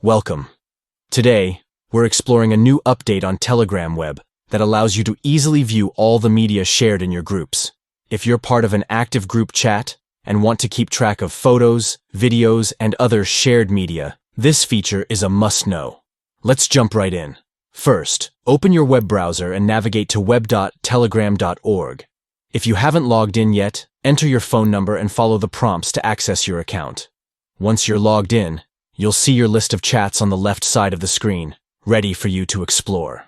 Welcome. Today, we're exploring a new update on Telegram web that allows you to easily view all the media shared in your groups. If you're part of an active group chat and want to keep track of photos, videos, and other shared media, this feature is a must-know. Let's jump right in. First, open your web browser and navigate to web.telegram.org. If you haven't logged in yet, enter your phone number and follow the prompts to access your account. Once you're logged in, you'll see your list of chats on the left side of the screen, ready for you to explore.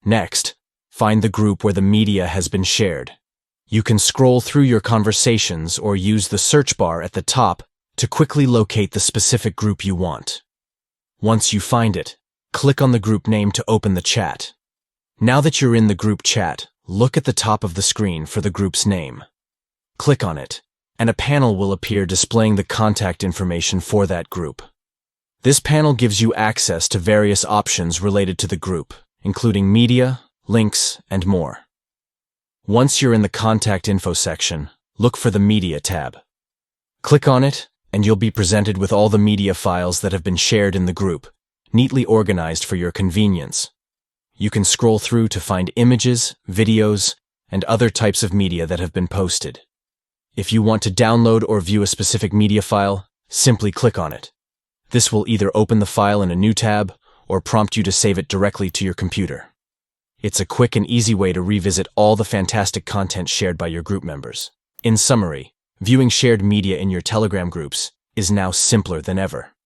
Next, find the group where the media has been shared. You can scroll through your conversations or use the search bar at the top to quickly locate the specific group you want. Once you find it, click on the group name to open the chat. Now that you're in the group chat, look at the top of the screen for the group's name. Click on it, and a panel will appear displaying the contact information for that group. This panel gives you access to various options related to the group, including media, links, and more. Once you're in the Contact Info section, look for the Media tab. Click on it, and you'll be presented with all the media files that have been shared in the group, neatly organized for your convenience. You can scroll through to find images, videos, and other types of media that have been posted. If you want to download or view a specific media file, simply click on it. This will either open the file in a new tab or prompt you to save it directly to your computer. It's a quick and easy way to revisit all the fantastic content shared by your group members. In summary, viewing shared media in your Telegram groups is now simpler than ever.